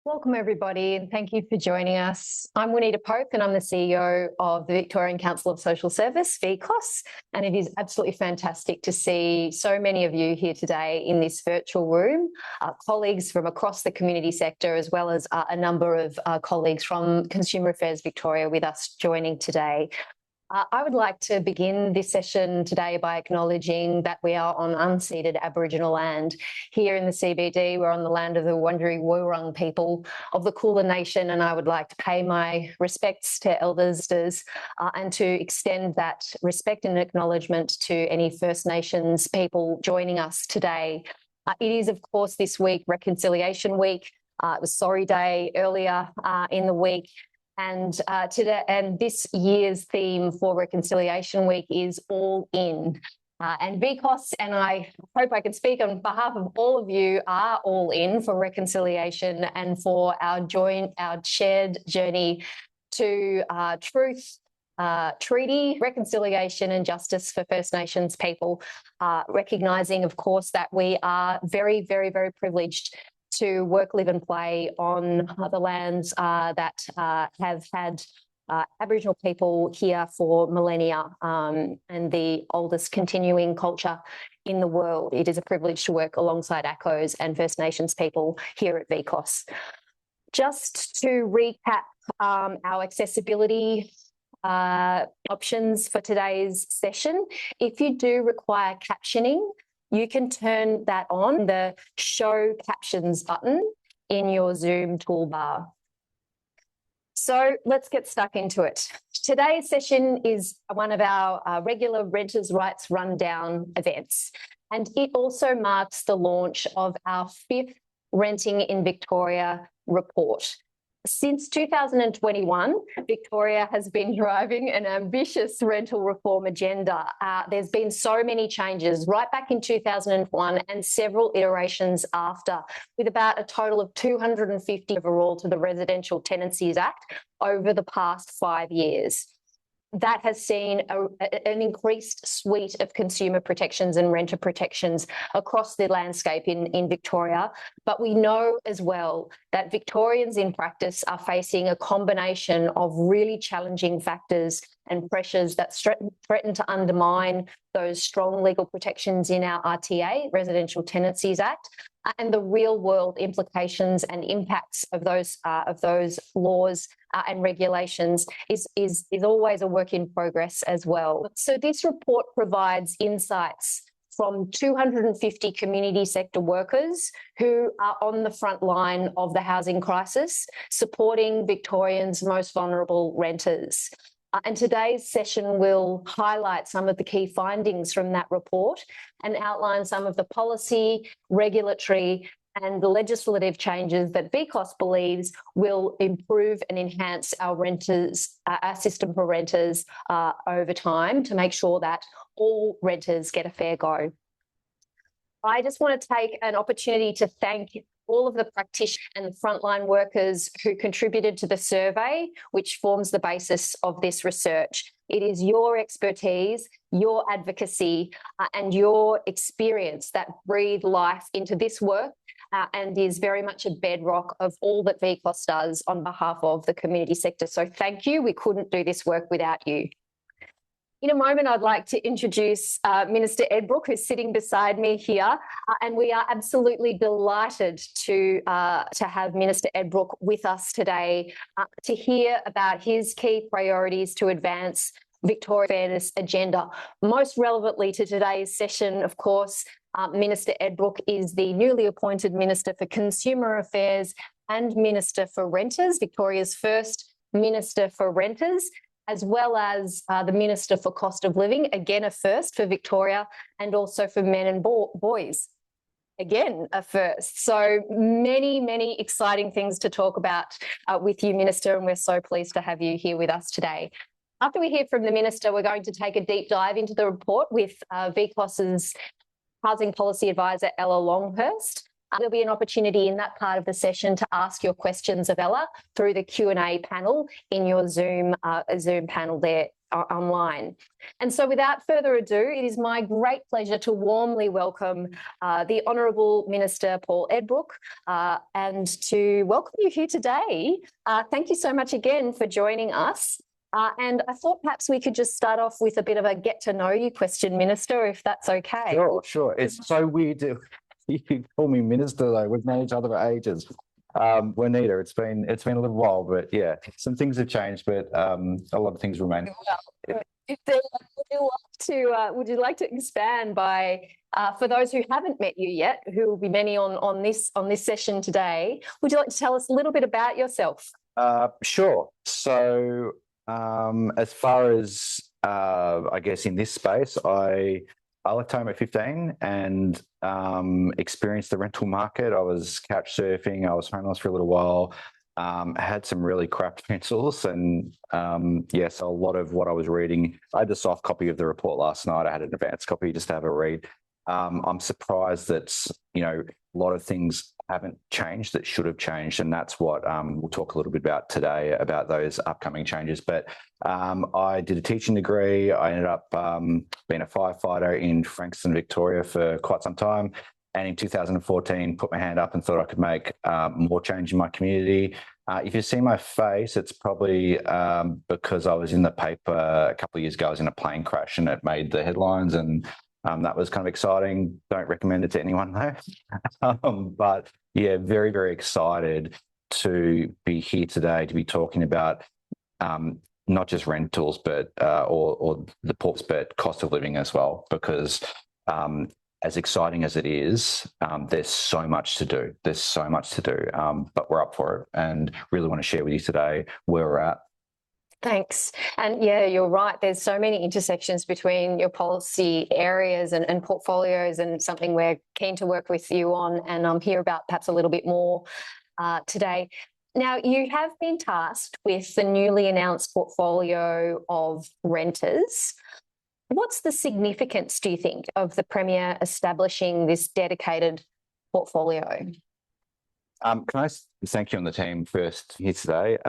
Welcome everybody and thank you for joining us. I'm Juanita Pope and I'm the CEO of the Victorian Council of Social Service, VCOSS, and it is absolutely fantastic to see so many of you here today in this virtual room, colleagues from across the community sector as well as a number of colleagues from Consumer Affairs Victoria with us joining today. I would like to begin this session today by acknowledging that we are on unceded Aboriginal land. Here in the CBD, we're on the land of the Wurundjeri Wurrung people of the Kulin Nation, and I would like to pay my respects to elders and to extend that respect and acknowledgement to any First Nations people joining us today. It is, of course, this week Reconciliation Week. It was Sorry Day earlier in the week. And today, and this year's theme for Reconciliation Week is All In. And VCOSS, and I hope I can speak on behalf of all of you, are all in for reconciliation and for our shared journey to truth, treaty, reconciliation and justice for First Nations people, recognising, of course, that we are very, very, very privileged to work, live and play on the lands that have had Aboriginal people here for millennia and the oldest continuing culture in the world. It is a privilege to work alongside ACOs and First Nations people here at VCOSS. Just to recap our accessibility options for today's session, if you do require captioning, you can turn that on, the Show Captions button in your Zoom toolbar. So let's get stuck into it. Today's session is one of our regular Renters' Rights Rundown events, and it also marks the launch of our 5th Renting in Victoria report. Since 2021, Victoria has been driving an ambitious rental reform agenda. There's been so many changes right back in 2001 and several iterations after, with about a total of 250 overall to the Residential Tenancies Act over the past 5 years. That has seen an increased suite of consumer protections and renter protections across the landscape in Victoria. But we know as well that Victorians in practice are facing a combination of really challenging factors and pressures that threaten to undermine those strong legal protections in our RTA, Residential Tenancies Act, and the real-world implications and impacts of those laws and regulations is always a work in progress as well. So this report provides insights from 250 community sector workers who are on the front line of the housing crisis, supporting Victorians' most vulnerable renters. And today's session will highlight some of the key findings from that report and outline some of the policy, regulatory and the legislative changes that VCOSS believes will improve and enhance our system for renters over time to make sure that all renters get a fair go. I just want to take an opportunity to thank all of the practitioners and the frontline workers who contributed to the survey, which forms the basis of this research. It is your expertise, your advocacy, and your experience that breathe life into this work and is very much a bedrock of all that VCOSS does on behalf of the community sector. So thank you. We couldn't do this work without you. In a moment, I'd like to introduce Minister Ed Brooke, who's sitting beside me here, and we are absolutely delighted to have Minister Ed Brooke with us today to hear about his key priorities to advance Victoria Fairness agenda. Most relevantly to today's session, of course, Minister Ed Brooke is the newly appointed Minister for Consumer Affairs and Minister for Renters, Victoria's first Minister for Renters, as well as the Minister for Cost of Living, again a first for Victoria, and also for men and boys, again a first. So many, many exciting things to talk about with you, Minister, and we're so pleased to have you here with us today. After we hear from the Minister, we're going to take a deep dive into the report with VCOSS's Housing Policy Advisor, Ella Longhurst. There'll be an opportunity in that part of the session to ask your questions of Ella through the Q&A panel in your Zoom panel there online. And so without further ado, it is my great pleasure to warmly welcome the Honourable Minister Paul Edbrook and to welcome you here today. Thank you so much again for joining us. And I thought perhaps we could just start off with a bit of a get to know you question, Minister, if that's okay. Sure. It's so weird to you call me Minister though. We've known each other for ages. Juanita, it's been a little while, but yeah, some things have changed, but a lot of things remain. Well, would you like to expand by for those who haven't met you yet, who will be many on this session today? Would you like to tell us a little bit about yourself? Sure. So as far as I guess in this space, I left home at 15 and experienced the rental market. I was couch surfing. I was homeless for a little while. I had some really crap rentals, and yes, a lot of what I was reading. I had the soft copy of the report last night. I had an advanced copy just to have a read. I'm surprised that a lot of things haven't changed that should have changed, and that's what we'll talk a little bit about today, about those upcoming changes. But I did a teaching degree. I ended up being a firefighter in Frankston, Victoria for quite some time, and in 2014 put my hand up and thought I could make more change in my community. If you see my face, it's probably because I was in the paper a couple of years ago. I was in a plane crash and it made the headlines, and that was kind of exciting. Don't recommend it to anyone though. But yeah, very, very excited to be here today to be talking about not just rentals, but or the ports, but cost of living as well. Because as exciting as it is, there's so much to do. But we're up for it, and really want to share with you today where we're at. Thanks. And yeah, you're right. There's so many intersections between your policy areas and portfolios, and something we're keen to work with you on and hear about perhaps a little bit more today. Now, you have been tasked with the newly announced portfolio of renters. What's the significance, do you think, of the Premier establishing this dedicated portfolio? Can I thank you on the team first here today?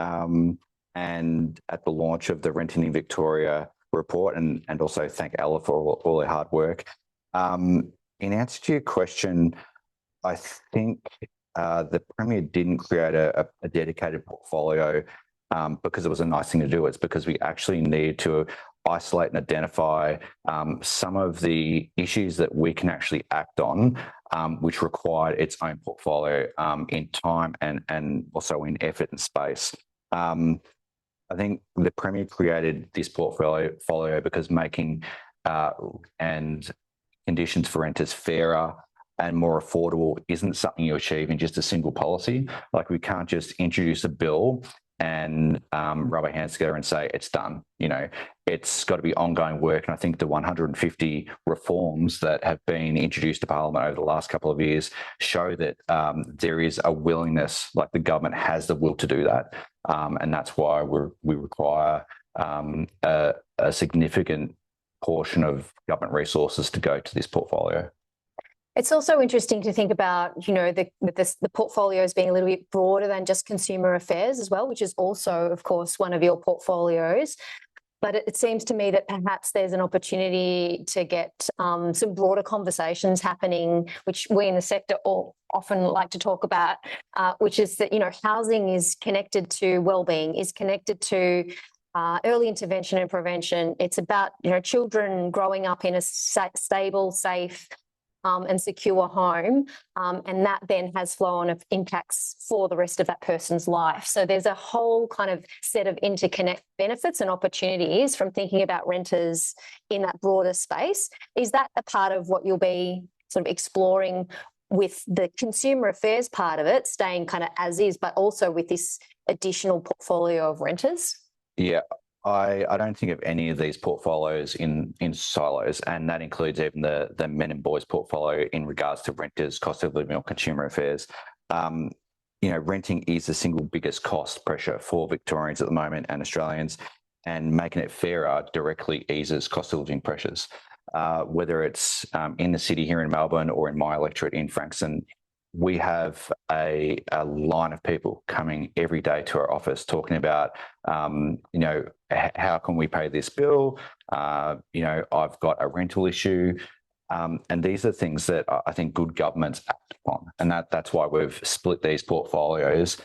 And at the launch of the Renting in Victoria report, and also thank Ella for all their hard work. In answer to your question, I think the Premier didn't create a dedicated portfolio because it was a nice thing to do. It's because we actually needed to isolate and identify some of the issues that we can actually act on, which required its own portfolio in time and also in effort and space. I think the Premier created this portfolio because making and conditions for renters fairer and more affordable isn't something you achieve in just a single policy. Like, we can't just introduce a bill and rub our hands together and say it's done. It's got to be ongoing work. And I think the 150 reforms that have been introduced to Parliament over the last couple of years show that there is a willingness, like the government has the will to do that. And that's why we require a significant portion of government resources to go to this portfolio. It's also interesting to think about, the portfolios being a little bit broader than just consumer affairs as well, which is also, of course, one of your portfolios. But it seems to me that perhaps there's an opportunity to get some broader conversations happening, which we in the sector often like to talk about, which is that, housing is connected to wellbeing, is connected to early intervention and prevention. It's about, children growing up in a stable, safe, and secure home, and that then has flow-on of impacts for the rest of that person's life. So there's a whole kind of set of interconnect benefits and opportunities from thinking about renters in that broader space. Is that a part of what you'll be sort of exploring with the consumer affairs part of it, staying kind of as is, but also with this additional portfolio of renters? Yeah. I don't think of any of these portfolios in silos, and that includes even the men and boys portfolio in regards to renters, cost of living, or consumer affairs. Renting is the single biggest cost pressure for Victorians at the moment and Australians, and making it fairer directly eases cost of living pressures. Whether it's in the city here in Melbourne or in my electorate in Frankston, we have a line of people coming every day to our office talking about, how can we pay this bill? I've got a rental issue. And these are things that I think good governments act upon. And that's why we've split these portfolios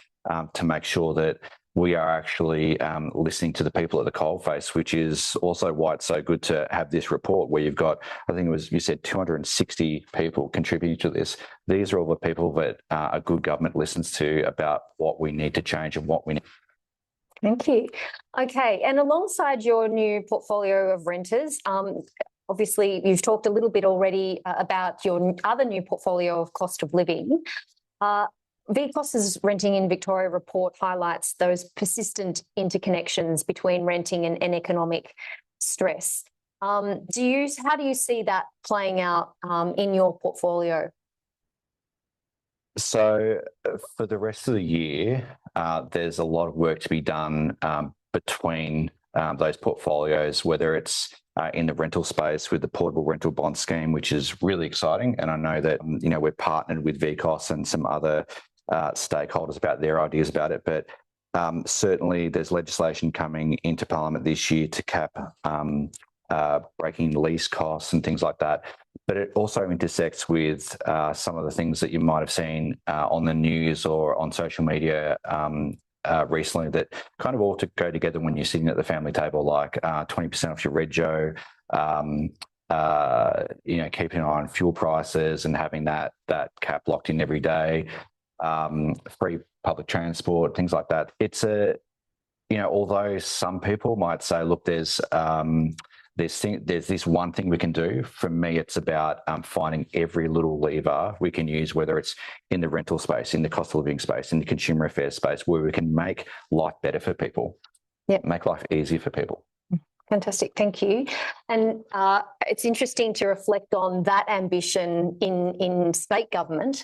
to make sure that we are actually listening to the people at the coalface, which is also why it's so good to have this report where you've got, I think it was, you said 260 people contributing to this. These are all the people that a good government listens to about what we need to change and what we need. Thank you. Okay, and alongside your new portfolio of renters, obviously you've talked a little bit already about your other new portfolio of cost of living. VCOSS's Renting in Victoria report highlights those persistent interconnections between renting and economic stress. How do you see that playing out in your portfolio? So for the rest of the year, there's a lot of work to be done between those portfolios, whether it's in the rental space with the portable rental bond scheme, which is really exciting. And I know that, we're partnered with VCOSS and some other stakeholders about their ideas about it. But certainly there's legislation coming into Parliament this year to cap breaking lease costs and things like that. But it also intersects with some of the things that you might have seen on the news or on social media recently that kind of all to go together when you're sitting at the family table, like 20% off your rego, keeping an eye on fuel prices and having that cap locked in every day, free public transport, things like that. It's although some people might say, look, there's this one thing we can do. For me, it's about finding every little lever we can use, whether it's in the rental space, in the cost of living space, in the consumer affairs space, where we can make life better for people, make life easier for people. Fantastic, thank you. And it's interesting to reflect on that ambition in state government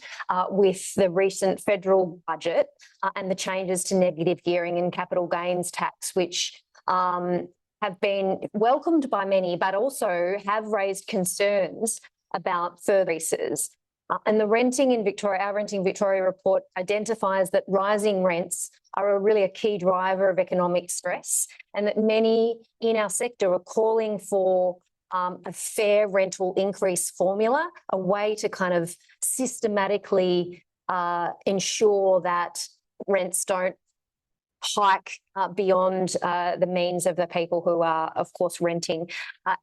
with the recent federal budget and the changes to negative gearing and capital gains tax, which have been welcomed by many, but also have raised concerns about further increases. And the Renting in Victoria, our Renting Victoria report identifies that rising rents are really a key driver of economic stress, and that many in our sector are calling for a fair rental increase formula, a way to kind of systematically ensure that rents don't hike beyond the means of the people who are, of course, renting.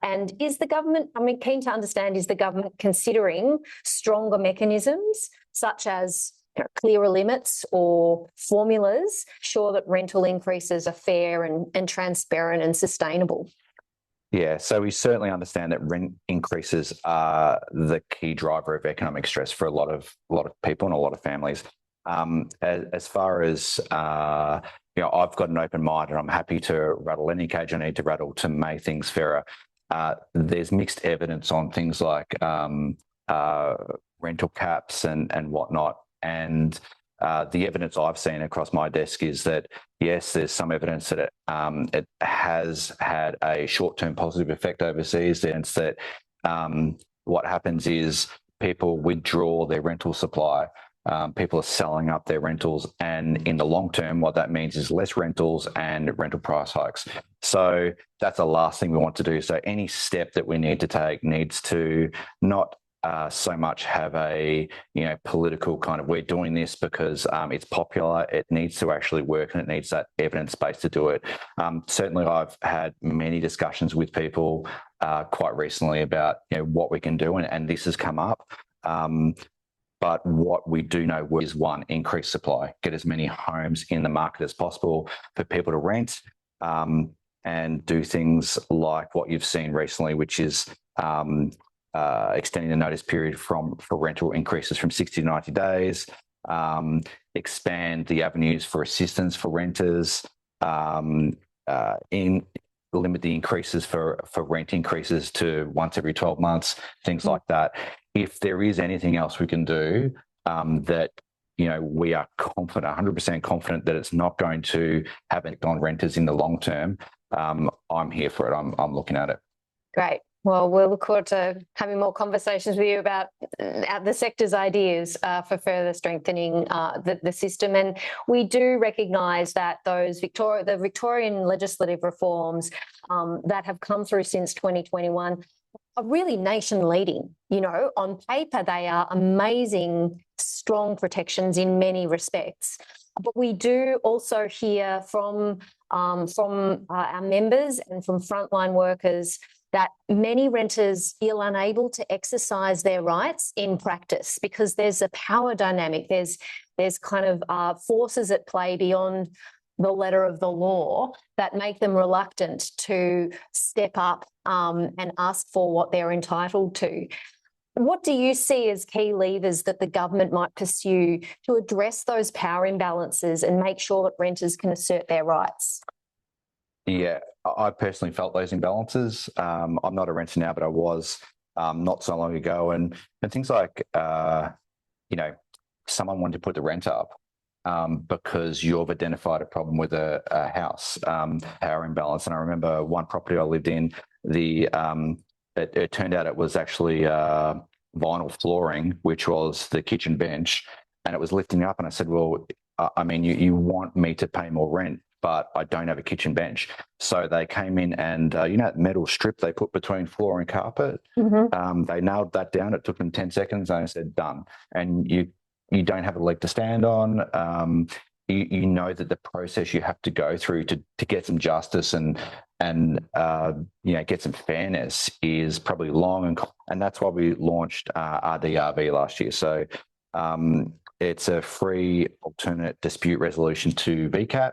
And is the government, keen to understand, is the government considering stronger mechanisms such as clearer limits or formulas, ensure that rental increases are fair and transparent and sustainable? Yeah, so we certainly understand that rent increases are the key driver of economic stress for a lot of people and a lot of families. As far as I've got an open mind and I'm happy to rattle any cage I need to rattle to make things fairer. There's mixed evidence on things like rental caps and whatnot. And the evidence I've seen across my desk is that, yes, there's some evidence that it has had a short-term positive effect overseas. And it's that what happens is people withdraw their rental supply. People are selling up their rentals, and in the long term, what that means is less rentals and rental price hikes. So that's the last thing we want to do. So any step that we need to take needs to not so much have a political kind of, we're doing this because it's popular. It needs to actually work, and it needs that evidence base to do it. Certainly, I've had many discussions with people quite recently about what we can do, and this has come up. But what we do know is, one, increase supply, get as many homes in the market as possible for people to rent, and do things like what you've seen recently, which is extending the notice period for rental increases from 60 to 90 days, expand the avenues for assistance for renters, limit the increases for rent increases to once every 12 months, things like that. If there is anything else we can do that, we are confident, 100% confident that it's not going to have an effect on renters in the long term, I'm here for it. I'm looking at it. Great. Well, we'll look forward to having more conversations with you about the sector's ideas for further strengthening the system. And we do recognise that the Victorian legislative reforms that have come through since 2021 are really nation leading. You know, on paper, they are amazing, strong protections in many respects. But we do also hear from our members and from frontline workers that many renters feel unable to exercise their rights in practice because there's a power dynamic. There's kind of forces at play beyond the letter of the law that make them reluctant to step up and ask for what they're entitled to. What do you see as key levers that the government might pursue to address those power imbalances and make sure that renters can assert their rights? Yeah, I personally felt those imbalances. I'm not a renter now, but I was not so long ago. And things like, you know, someone wanted to put the rent up because you've identified a problem with a house, power imbalance. And I remember one property I lived in, it turned out it was actually vinyl flooring, which was the kitchen bench, and it was lifting up. And I said, well, I mean, you want me to pay more rent, but I don't have a kitchen bench. So they came in and, you know, that metal strip they put between floor and carpet, they nailed that down. It took them 10 seconds and I said, done. And you don't have a leg to stand on. You know that the process you have to go through to get some justice and you know, get some fairness is probably long, and that's why we launched RDRV last year. So it's a free alternate dispute resolution to VCAT.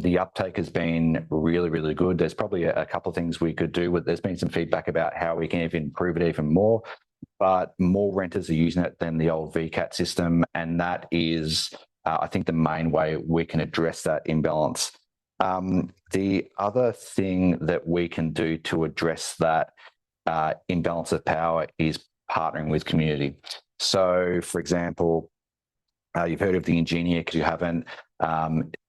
The uptake has been really, really good. There's probably a couple of things we could do. There's been some feedback about how we can even improve it even more, but more renters are using it than the old VCAT system, and that is, I think, the main way we can address that imbalance. The other thing that we can do to address that imbalance of power is partnering with community. So, for example, you've heard of the Ingenia, because you haven't.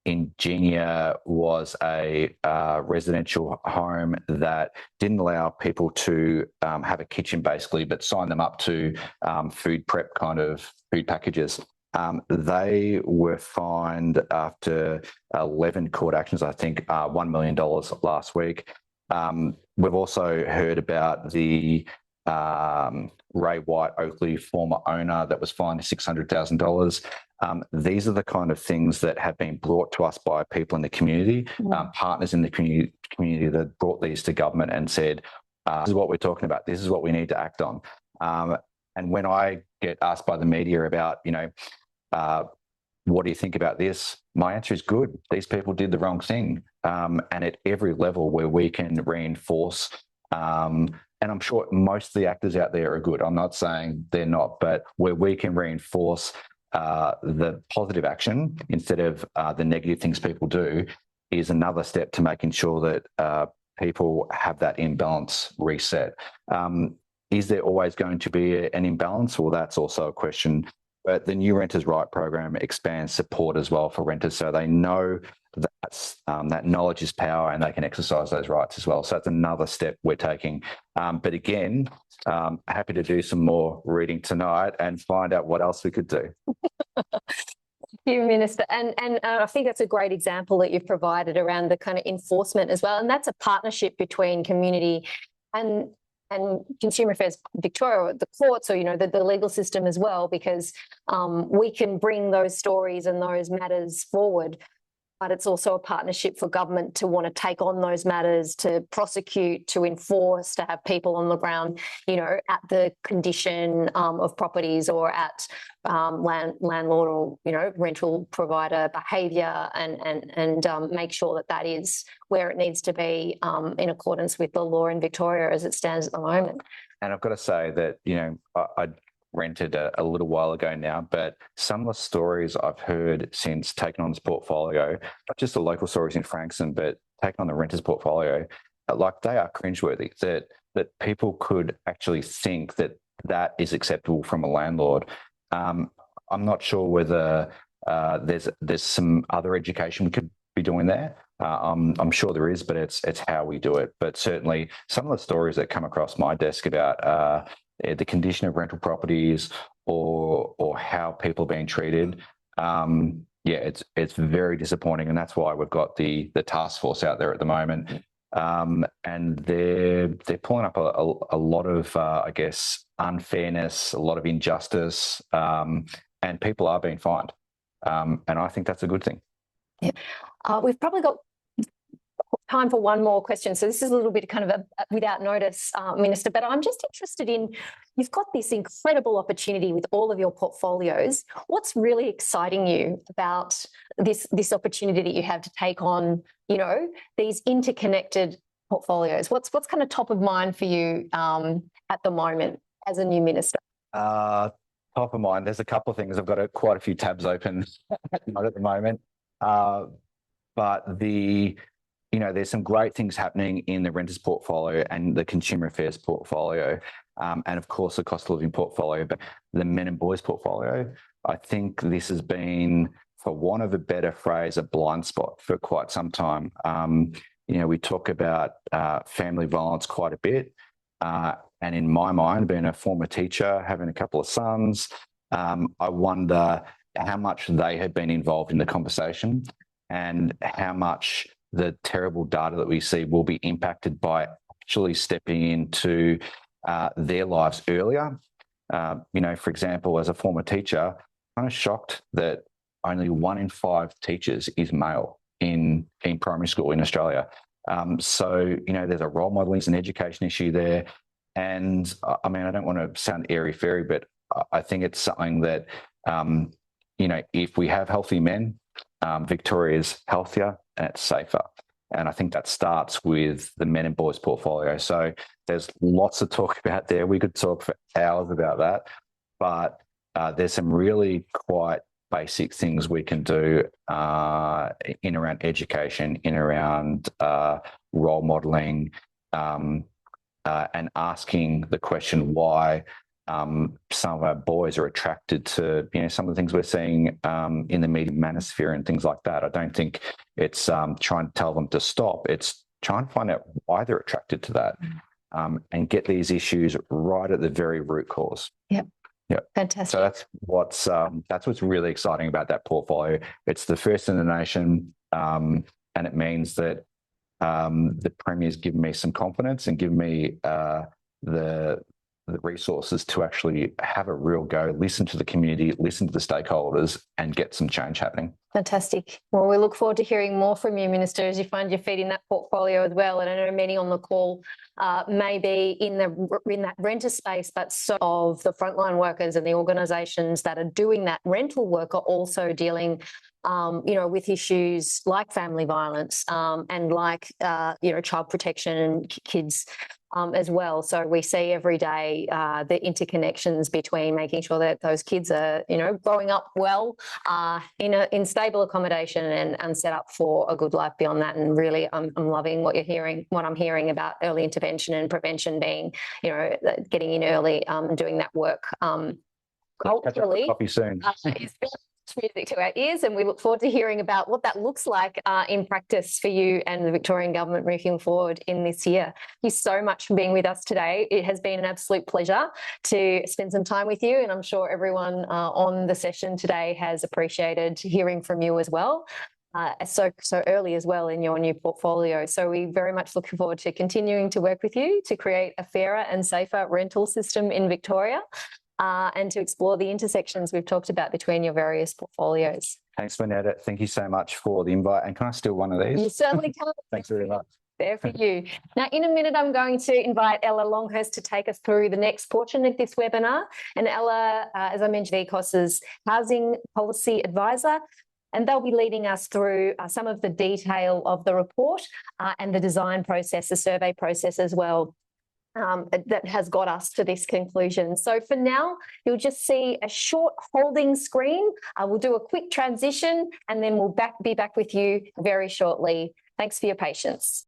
Ingenia was a residential home that didn't allow people to have a kitchen, basically, but sign them up to food prep kind of food packages. They were fined after 11 court actions, I think, $1 million last week. We've also heard about the Ray White Oakley former owner that was fined $600,000. These are the kind of things that have been brought to us by people in the community, partners in the community that brought these to government and said, this is what we're talking about. This is what we need to act on. And when I get asked by the media about, you know, what do you think about this? My answer is good. These people did the wrong thing. And at every level where we can reinforce, and I'm sure most of the actors out there are good. I'm not saying they're not, but where we can reinforce the positive action instead of the negative things people do is another step to making sure that people have that imbalance reset. Is there always going to be an imbalance? Well, that's also a question. But the new Renters' Right program expands support as well for renters, so they know that knowledge is power and they can exercise those rights as well. So that's another step we're taking. But again, happy to do some more reading tonight and find out what else we could do. Thank you, Minister. And I think that's a great example that you've provided around the kind of enforcement as well. And that's a partnership between community and Consumer Affairs Victoria, the courts, or, you know, the legal system as well, because we can bring those stories and those matters forward. But it's also a partnership for government to want to take on those matters, to prosecute, to enforce, to have people on the ground, you know, at the condition of properties or at landlord or, you know, rental provider behaviour, and make sure that that is where it needs to be in accordance with the law in Victoria as it stands at the moment. And I've got to say that, you know, I rented a little while ago now, but some of the stories I've heard since taking on this portfolio, not just the local stories in Frankston, but taking on the renters portfolio, like, they are cringeworthy, that people could actually think that that is acceptable from a landlord. I'm not sure whether there's some other education we could be be doing there. I'm sure there is, but it's how we do it. But certainly some of the stories that come across my desk about the condition of rental properties or how people are being treated, yeah, it's very disappointing, and that's why we've got the task force out there at the moment, and they're pulling up a lot of I guess unfairness, a lot of injustice, and people are being fined, and I think that's a good thing. Yeah. We've probably got time for one more question. So this is a little bit kind of a without notice, Minister, but I'm just interested in, you've got this incredible opportunity with all of your portfolios. What's really exciting you about this opportunity that you have to take on, you know, these interconnected portfolios? What's kind of top of mind for you at the moment as a new minister? Top of mind, there's a couple of things. I've got quite a few tabs open at the moment. But there's some great things happening in the renters portfolio and the consumer affairs portfolio, and of course the cost of living portfolio, but the men and boys portfolio. I think this has been, for want of a better phrase, a blind spot for quite some time. We talk about family violence quite a bit, and in my mind, being a former teacher, having a couple of sons, I wonder how much they have been involved in the conversation and how much the terrible data that we see will be impacted by actually stepping into their lives earlier. For example, as a former teacher, I'm kind of shocked that only 1 in 5 teachers is male in primary school in Australia. So there's a role modelling and education issue there. And I mean, I don't want to sound airy-fairy, but I think it's something that, if we have healthy men, Victoria's healthier and it's safer. And I think that starts with the men and boys portfolio. So there's lots to talk about there. We could talk for hours about that, but there's some really quite basic things we can do in around education, in around role modelling, and asking the question why some of our boys are attracted to some of the things we're seeing in the media manosphere and things like that. I don't think it's trying to tell them to stop. It's trying to find out why they're attracted to that, and get these issues right at the very root cause. Yep. Yeah, fantastic. So that's what's really exciting about that portfolio. It's the first in the nation, and it means that the Premier's given me some confidence and given me the resources to actually have a real go, listen to the community, listen to the stakeholders, and get some change happening. Fantastic. Well, we look forward to hearing more from you, Minister, as you find your feet in that portfolio as well. And I know many on the call may be in that renter space, but so of the frontline workers and the organisations that are doing that rental work are also dealing with issues like family violence and like, child protection and kids as well. So we see every day the interconnections between making sure that those kids are, growing up well in stable accommodation and set up for a good life beyond that. And really, I'm loving what I'm hearing about early intervention and prevention being, getting in early and doing that work. Culturally, coffee soon. Music to our ears, and we look forward to hearing about what that looks like in practice for you and the Victorian government moving forward in this year. Thank you so much for being with us today. It has been an absolute pleasure to spend some time with you, and I'm sure everyone on the session today has appreciated hearing from you as well. So early as well in your new portfolio. So we very much look forward to continuing to work with you to create a fairer and safer rental system in Victoria. And to explore the intersections we've talked about between your various portfolios. Thanks, Manetta. Thank you so much for the invite. And can I steal one of these? You certainly can. Thanks very much. There for you. Now, in a minute, I'm going to invite Ella Longhurst to take us through the next portion of this webinar. And Ella, as I mentioned, VCOSS's Housing Policy Advisor, and they'll be leading us through some of the detail of the report and the design process, the survey process as well. That has got us to this conclusion. So for now, you'll just see a short holding screen. We'll do a quick transition and then we'll be back with you very shortly. Thanks for your patience.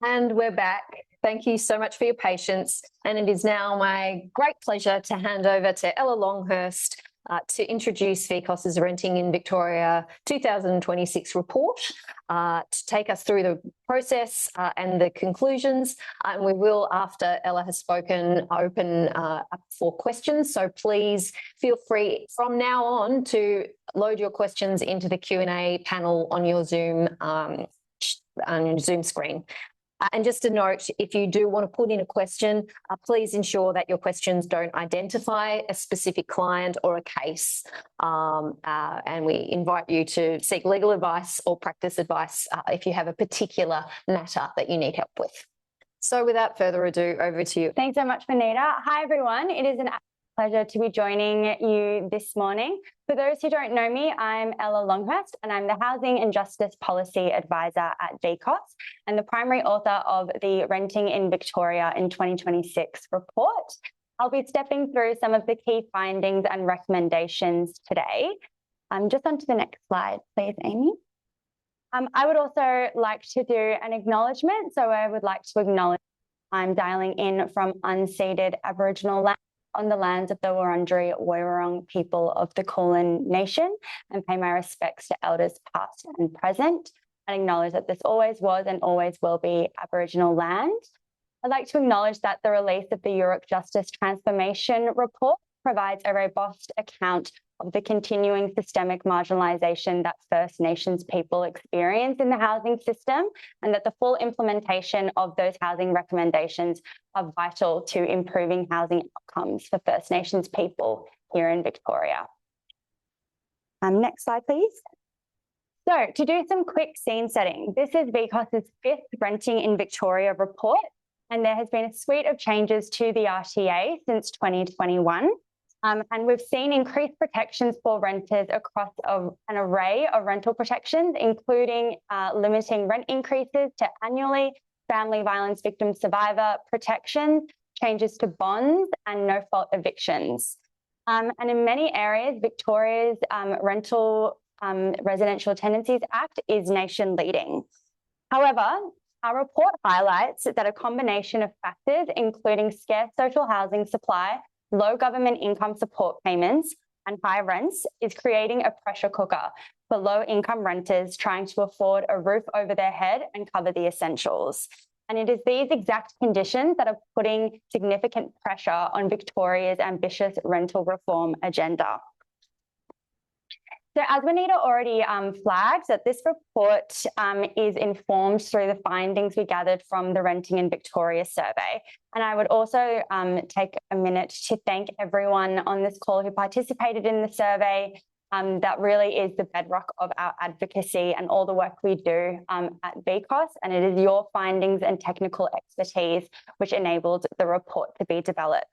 And we're back. Thank you so much for your patience. And it is now my great pleasure to hand over to Ella Longhurst to introduce VCOSS's Renting in Victoria 2026 report, to take us through the process and the conclusions. And we will, after Ella has spoken, open up for questions. So please feel free from now on to load your questions into the Q&A panel on your Zoom screen. And just a note, if you do want to put in a question, please ensure that your questions don't identify a specific client or a case. And we invite you to seek legal advice or practice advice if you have a particular matter that you need help with. So without further ado, over to you. Thanks so much, Vanita. Hi, everyone. It is an pleasure to be joining you this morning. For those who don't know me, I'm Ella Longhurst and I'm the Housing and Justice Policy Advisor at VCOSS and the primary author of the Renting in Victoria in 2026 report. I'll be stepping through some of the key findings and recommendations today. Just on to the next slide, please, Amy. I would also like to do an acknowledgement. So I would like to acknowledge I'm dialing in from unceded Aboriginal land on the lands of the Wurundjeri Woiwurrung people of the Kulin Nation, and pay my respects to elders past and present, and acknowledge that this always was and always will be Aboriginal land. I'd like to acknowledge that the release of the Europe Justice Transformation Report provides a robust account of the continuing systemic marginalisation that First Nations people experience in the housing system, and that the full implementation of those housing recommendations are vital to improving housing outcomes for First Nations people here in Victoria. Next slide, please. So to do some quick scene setting, this is VCOSS's 5th Renting in Victoria report, and there has been a suite of changes to the RTA since 2021. And we've seen increased protections for renters across an array of rental protections, including limiting rent increases to annually, family violence victim survivor protection, changes to bonds and no-fault evictions. And in many areas, Victoria's Residential Tenancies Act is nation leading. However, our report highlights that a combination of factors, including scarce social housing supply, low government income support payments, and high rents, is creating a pressure cooker for low-income renters trying to afford a roof over their head and cover the essentials. And it is these exact conditions that are putting significant pressure on Victoria's ambitious rental reform agenda. So as Vanita already flagged, that this report is informed through the findings we gathered from the Renting in Victoria survey. And I would also take a minute to thank everyone on this call who participated in the survey. That really is the bedrock of our advocacy and all the work we do at VCOSS. And it is your findings and technical expertise which enabled the report to be developed.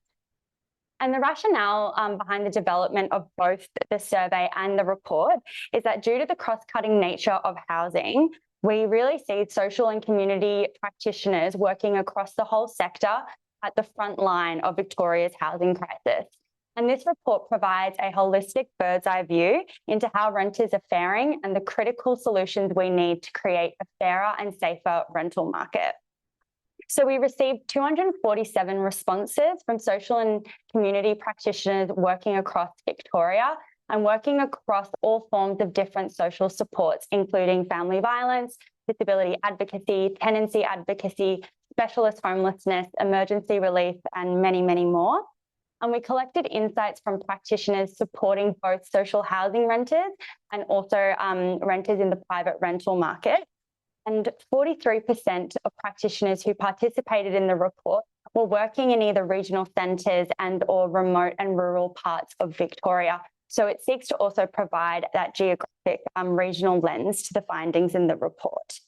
And the rationale behind the development of both the survey and the report is that due to the cross-cutting nature of housing, we really see social and community practitioners working across the whole sector at the front line of Victoria's housing crisis. And this report provides a holistic bird's eye view into how renters are faring and the critical solutions we need to create a fairer and safer rental market. So we received 247 responses from social and community practitioners working across Victoria and working across all forms of different social supports, including family violence, disability advocacy, tenancy advocacy, specialist homelessness, emergency relief, and many, many more. And we collected insights from practitioners supporting both social housing renters and also renters in the private rental market. And 43% of practitioners who participated in the report were working in either regional centres and or remote and rural parts of Victoria. So it seeks to also provide that geographic regional lens to the findings in the report.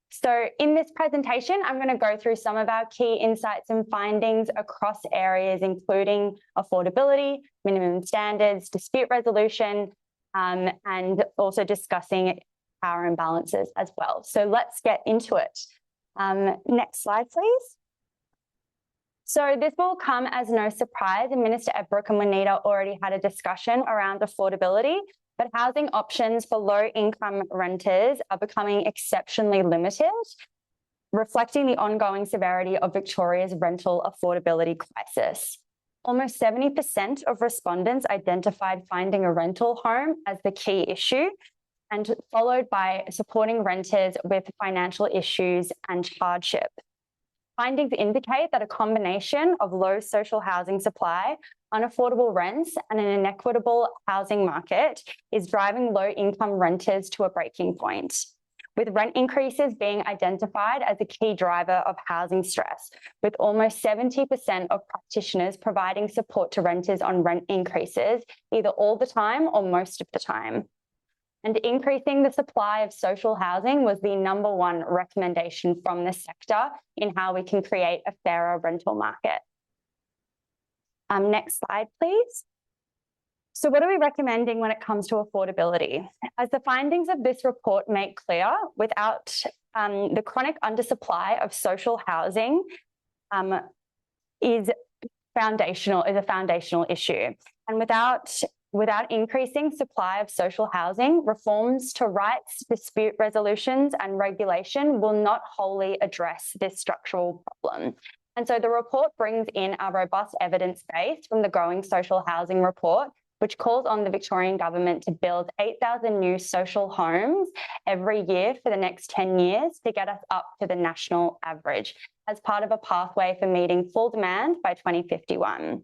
So in this presentation, I'm going to go through some of our key insights and findings across areas, including affordability, minimum standards, dispute resolution, and also discussing power imbalances as well. So let's get into it. Next slide, please. So this will come as no surprise, and Minister Ebrook and Juanita already had a discussion around affordability, but housing options for low-income renters are becoming exceptionally limited. reflecting the ongoing severity of Victoria's rental affordability crisis. Almost 70% of respondents identified finding a rental home as the key issue, and followed by supporting renters with financial issues and hardship. Findings indicate that a combination of low social housing supply, unaffordable rents, and an inequitable housing market is driving low-income renters to a breaking point, with rent increases being identified as a key driver of housing stress, with almost 70% of practitioners providing support to renters on rent increases, either all the time or most of the time. And increasing the supply of social housing was the #1 recommendation from the sector in how we can create a fairer rental market. Next slide, please. So what are we recommending when it comes to affordability? As the findings of this report make clear, without the chronic undersupply of social housing is a foundational issue. And without increasing supply of social housing, reforms to rights, dispute resolutions, and regulation will not wholly address this structural problem. And so the report brings in a robust evidence base from the Growing Social Housing Report, which calls on the Victorian government to build 8,000 new social homes every year for the next 10 years to get us up to the national average as part of a pathway for meeting full demand by 2051.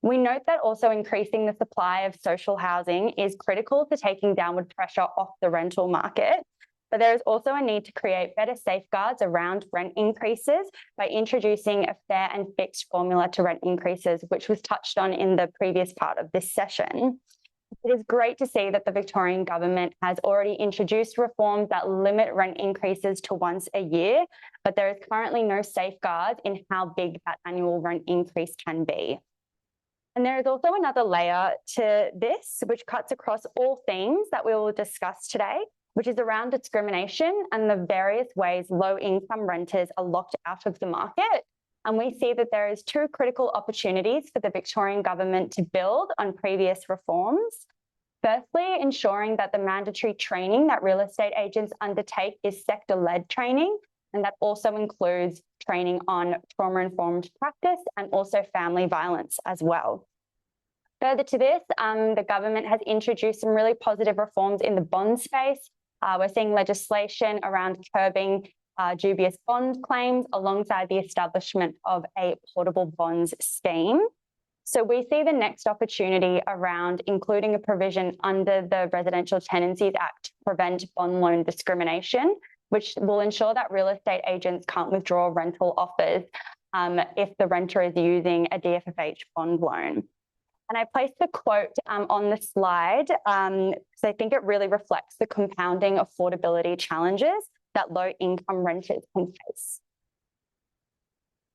We note that also increasing the supply of social housing is critical to taking downward pressure off the rental market, but there is also a need to create better safeguards around rent increases by introducing a fair and fixed formula to rent increases, which was touched on in the previous part of this session. It is great to see that the Victorian government has already introduced reforms that limit rent increases to once a year, but there is currently no safeguards in how big that annual rent increase can be. And there is also another layer to this, which cuts across all themes that we will discuss today, which is around discrimination and the various ways low-income renters are locked out of the market. And we see that there is 2 critical opportunities for the Victorian government to build on previous reforms. Firstly, ensuring that the mandatory training that real estate agents undertake is sector-led training, and that also includes training on trauma-informed practice and also family violence as well. Further to this, the government has introduced some really positive reforms in the bond space. We're seeing legislation around curbing dubious bond claims alongside the establishment of a portable bonds scheme. So we see the next opportunity around including a provision under the Residential Tenancies Act to prevent bond loan discrimination, which will ensure that real estate agents can't withdraw rental offers if the renter is using a DFFH bond loan. And I placed the quote on the slide because I think it really reflects the compounding affordability challenges that low-income renters can face.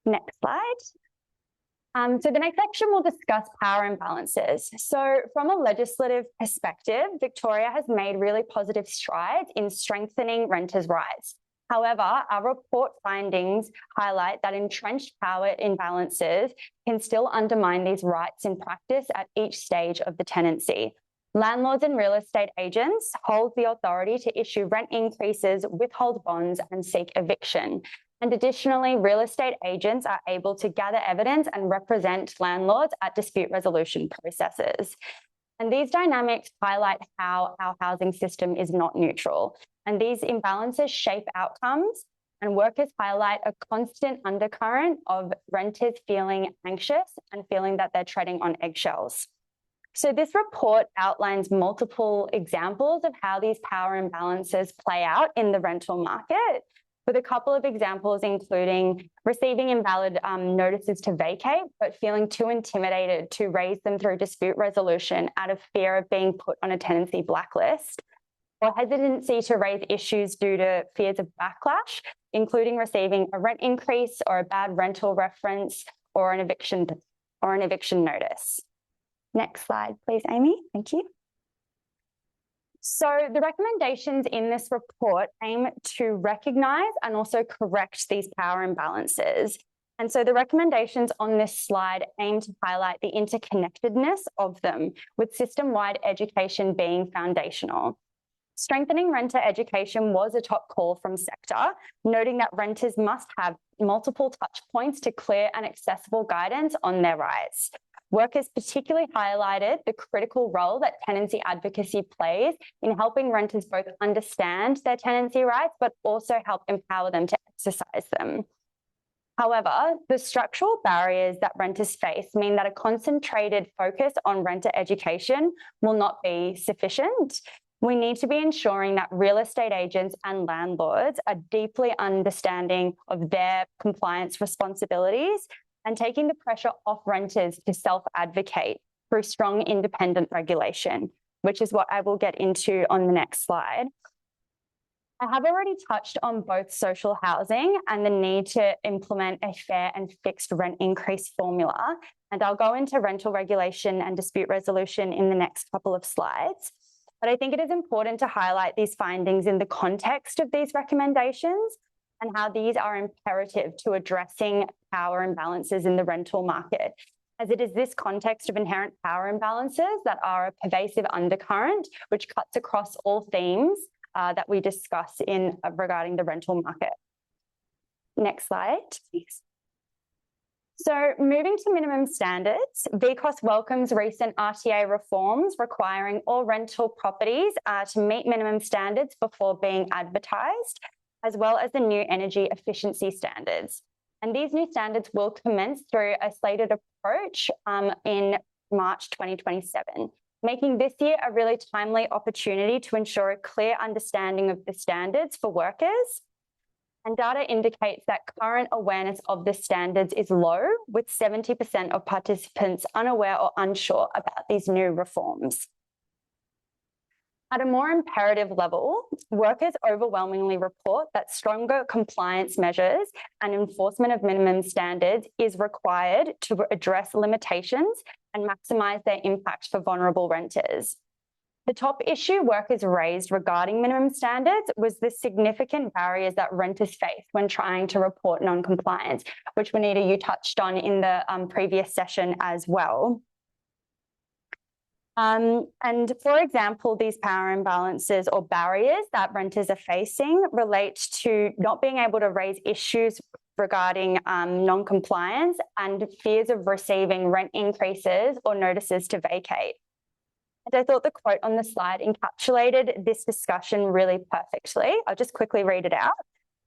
Next slide. So the next section will discuss power imbalances. So from a legislative perspective, Victoria has made really positive strides in strengthening renters' rights. However, our report findings highlight that entrenched power imbalances can still undermine these rights in practice at each stage of the tenancy. Landlords and real estate agents hold the authority to issue rent increases, withhold bonds, and seek eviction. And additionally, real estate agents are able to gather evidence and represent landlords at dispute resolution processes. And these dynamics highlight how our housing system is not neutral. And these imbalances shape outcomes, and workers highlight a constant undercurrent of renters feeling anxious and feeling that they're treading on eggshells. So this report outlines multiple examples of how these power imbalances play out in the rental market, with a couple of examples including receiving invalid notices to vacate, but feeling too intimidated to raise them through dispute resolution out of fear of being put on a tenancy blacklist, or hesitancy to raise issues due to fears of backlash, including receiving a rent increase or a bad rental reference or an eviction notice. Next slide, please, Amy. Thank you. So the recommendations in this report aim to recognise and also correct these power imbalances. And so the recommendations on this slide aim to highlight the interconnectedness of them, with system-wide education being foundational. Strengthening renter education was a top call from sector, noting that renters must have multiple touch points to clear and accessible guidance on their rights. Workers particularly highlighted the critical role that tenancy advocacy plays in helping renters both understand their tenancy rights, but also help empower them to exercise them. However, the structural barriers that renters face mean that a concentrated focus on renter education will not be sufficient. We need to be ensuring that real estate agents and landlords are deeply understanding of their compliance responsibilities and taking the pressure off renters to self-advocate through strong independent regulation, which is what I will get into on the next slide. I have already touched on both social housing and the need to implement a fair and fixed rent increase formula, and I'll go into rental regulation and dispute resolution in the next couple of slides. But I think it is important to highlight these findings in the context of these recommendations and how these are imperative to addressing power imbalances in the rental market, as it is this context of inherent power imbalances that are a pervasive undercurrent which cuts across all themes that we discuss in regarding the rental market. Next slide, please. So moving to minimum standards, VCOSS welcomes recent RTA reforms requiring all rental properties to meet minimum standards before being advertised, as well as the new energy efficiency standards. And these new standards will commence through a slated approach in March 2027. Making this year a really timely opportunity to ensure a clear understanding of the standards for workers. And data indicates that current awareness of the standards is low, with 70% of participants unaware or unsure about these new reforms. At a more imperative level, workers overwhelmingly report that stronger compliance measures and enforcement of minimum standards is required to address limitations and maximise their impact for vulnerable renters. The top issue workers raised regarding minimum standards was the significant barriers that renters face when trying to report non-compliance, which Juanita, you touched on in the previous session as well. And for example, these power imbalances or barriers that renters are facing relate to not being able to raise issues regarding non-compliance and fears of receiving rent increases or notices to vacate. And I thought the quote on the slide encapsulated this discussion really perfectly. I'll just quickly read it out.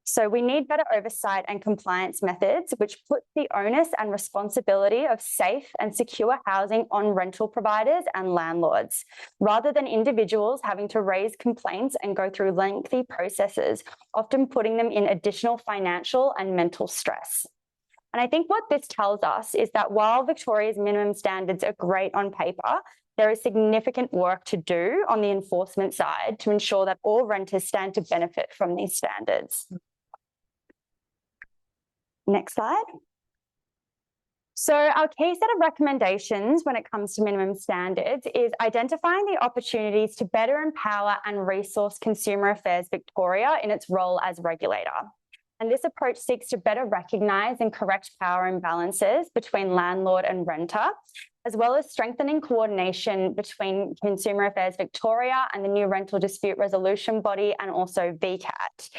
So we need better oversight and compliance methods which put the onus and responsibility of safe and secure housing on rental providers and landlords, rather than individuals having to raise complaints and go through lengthy processes, often putting them in additional financial and mental stress. And I think what this tells us is that while Victoria's minimum standards are great on paper, there is significant work to do on the enforcement side to ensure that all renters stand to benefit from these standards. Next slide. So our key set of recommendations when it comes to minimum standards is identifying the opportunities to better empower and resource Consumer Affairs Victoria in its role as regulator. And this approach seeks to better recognise and correct power imbalances between landlord and renter, as well as strengthening coordination between Consumer Affairs Victoria and the new rental dispute resolution body and also VCAT,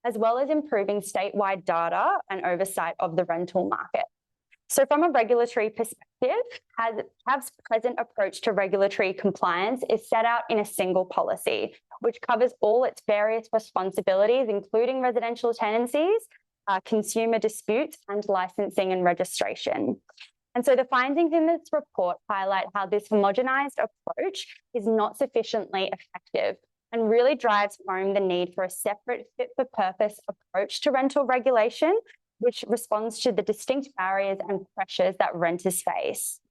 as well as improving statewide data and oversight of the rental market. So from a regulatory perspective, HAV's present approach to regulatory compliance is set out in a single policy, which covers all its various responsibilities, including residential tenancies, consumer disputes, and licensing and registration. And so the findings in this report highlight how this homogenised approach is not sufficiently effective and really drives home the need for a separate fit-for-purpose approach to rental regulation, which responds to the distinct barriers and pressures that renters face.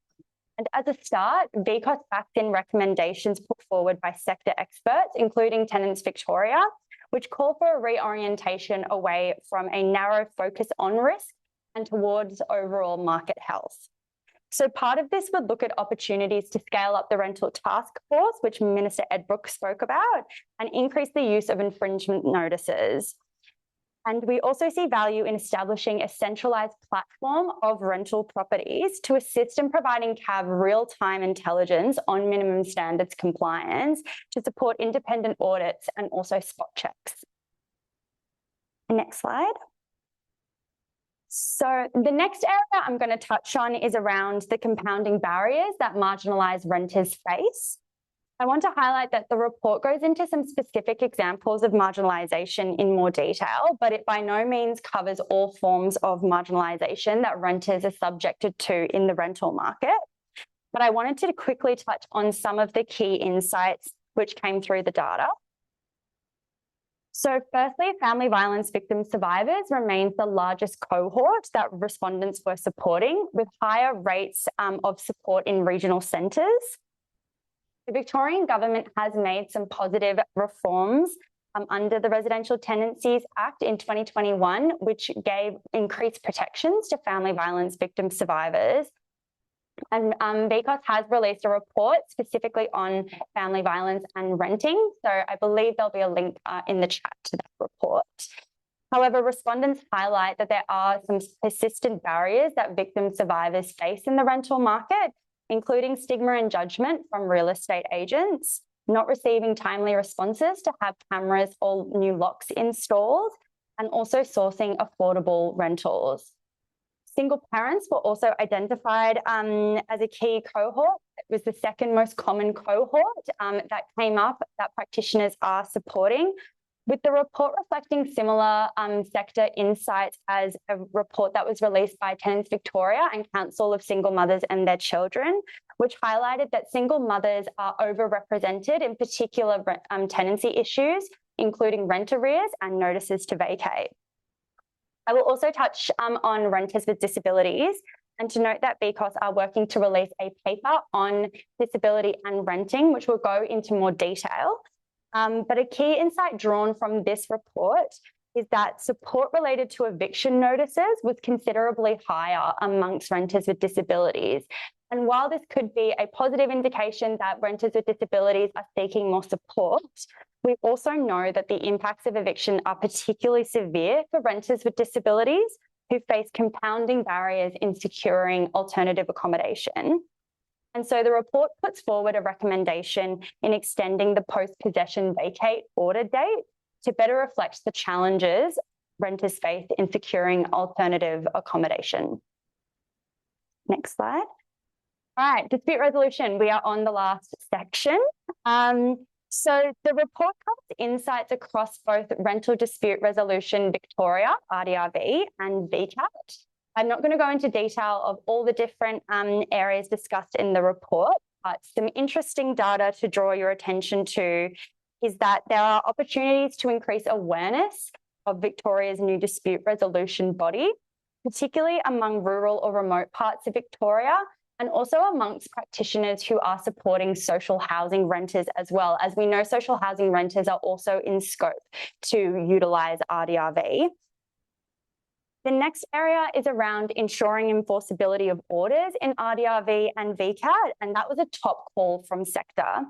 And as a start, VCOSS backs in recommendations put forward by sector experts, including Tenants Victoria, which call for a reorientation away from a narrow focus on risk and towards overall market health. So part of this would look at opportunities to scale up the rental task force, which Minister Ed Brooke spoke about, and increase the use of infringement notices. And we also see value in establishing a centralised platform of rental properties to assist in providing CAV real-time intelligence on minimum standards compliance to support independent audits and also spot checks. Next slide. So the next area I'm going to touch on is around the compounding barriers that marginalised renters face. I want to highlight that the report goes into some specific examples of marginalisation in more detail, but it by no means covers all forms of marginalisation that renters are subjected to in the rental market. But I wanted to quickly touch on some of the key insights which came through the data. So firstly, family violence victim survivors remains the largest cohort that respondents were supporting, with higher rates of support in regional centres. The Victorian government has made some positive reforms under the Residential Tenancies Act in 2021, which gave increased protections to family violence victim survivors. And VCOSS has released a report specifically on family violence and renting. So I believe there'll be a link in the chat to that report. However, respondents highlight that there are some persistent barriers that victim survivors face in the rental market, including stigma and judgment from real estate agents, not receiving timely responses to have cameras or new locks installed, and also sourcing affordable rentals. Single parents were also identified as a key cohort. It was the second most common cohort that came up that practitioners are supporting, with the report reflecting similar sector insights as a report that was released by Tenants Victoria and Council of Single Mothers and Their Children, which highlighted that single mothers are overrepresented in particular tenancy issues, including rent arrears and notices to vacate. I will also touch on renters with disabilities, and to note that VCOSS are working to release a paper on disability and renting, which will go into more detail. But a key insight drawn from this report is that support related to eviction notices was considerably higher amongst renters with disabilities. And while this could be a positive indication that renters with disabilities are seeking more support, we also know that the impacts of eviction are particularly severe for renters with disabilities who face compounding barriers in securing alternative accommodation. And so the report puts forward a recommendation in extending the post-possession vacate order date to better reflect the challenges renters face in securing alternative accommodation. Next slide. All right, dispute resolution. We are on the last section. So the report covers insights across both Rental Dispute Resolution Victoria, RDRV, and VCAT. I'm not going to go into detail of all the different areas discussed in the report, but some interesting data to draw your attention to is that there are opportunities to increase awareness of Victoria's new dispute resolution body, particularly among rural or remote parts of Victoria, and also amongst practitioners who are supporting social housing renters as well. As we know, social housing renters are also in scope to utilise RDRV. The next area is around ensuring enforceability of orders in RDRV and VCAT, and that was a top call from sector.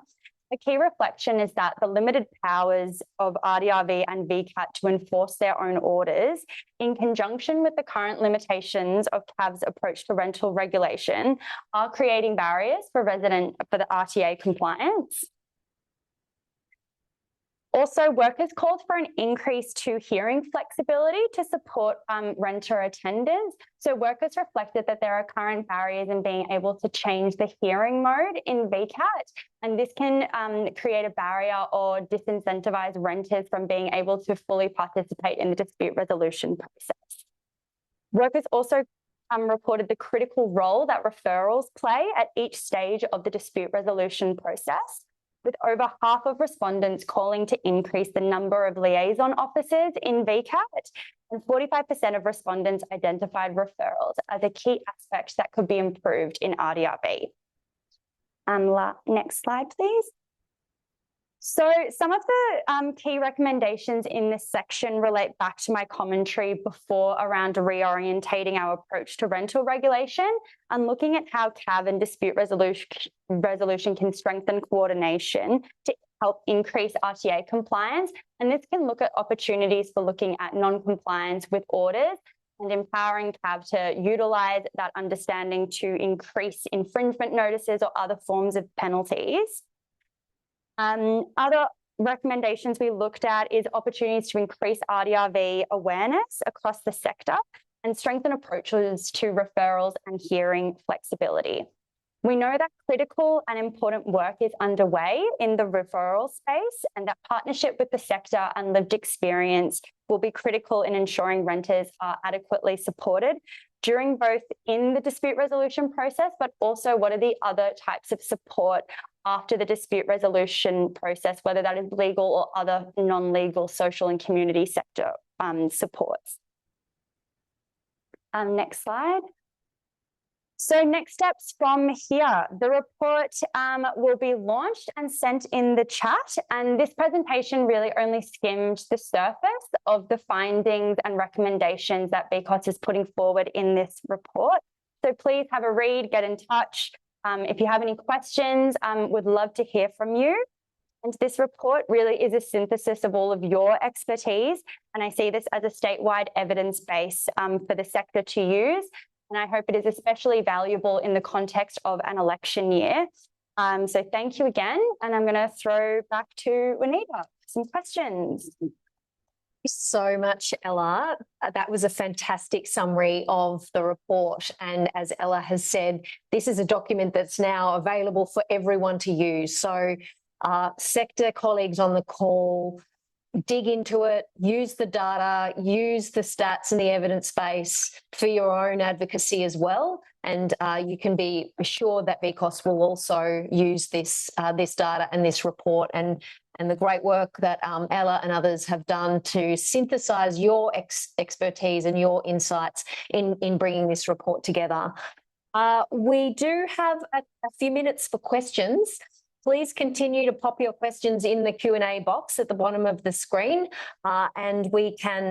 A key reflection is that the limited powers of RDRV and VCAT to enforce their own orders, in conjunction with the current limitations of CAV's approach to rental regulation, are creating barriers for the RTA compliance. Also, workers called for an increase to hearing flexibility to support renter attendance. So workers reflected that there are current barriers in being able to change the hearing mode in VCAT, and this can create a barrier or disincentivize renters from being able to fully participate in the dispute resolution process. Workers also reported the critical role that referrals play at each stage of the dispute resolution process, with over half of respondents calling to increase the number of liaison officers in VCAT, and 45% of respondents identified referrals as a key aspect that could be improved in RDRV. Next slide, please. So some of the key recommendations in this section relate back to my commentary before around reorientating our approach to rental regulation and looking at how CAV and dispute resolution can strengthen coordination to help increase RTA compliance. And this can look at opportunities for looking at non-compliance with orders and empowering CAB to utilise that understanding to increase infringement notices or other forms of penalties. Other recommendations we looked at is opportunities to increase RDRV awareness across the sector and strengthen approaches to referrals and hearing flexibility. We know that critical and important work is underway in the referral space, and that partnership with the sector and lived experience will be critical in ensuring renters are adequately supported during both in the dispute resolution process, but also what are the other types of support after the dispute resolution process, whether that is legal or other non-legal social and community sector supports. Next slide. So next steps from here, the report will be launched and sent in the chat. And this presentation really only skimmed the surface of the findings and recommendations that VCOSS is putting forward in this report. So please have a read, get in touch. If you have any questions, would love to hear from you. And this report really is a synthesis of all of your expertise. And I see this as a statewide evidence base for the sector to use. And I hope it is especially valuable in the context of an election year. So thank you again. And I'm going to throw back to Juanita for some questions. Thank you so much, Ella. That was a fantastic summary of the report. And as Ella has said, this is a document that's now available for everyone to use. So sector colleagues on the call, dig into it, use the data, use the stats and the evidence base for your own advocacy as well. And you can be assured that VCOSS will also use this data and this report and the great work that Ella and others have done to synthesise your expertise and your insights in bringing this report together. We do have a few minutes for questions. Please continue to pop your questions in the Q&A box at the bottom of the screen, and we can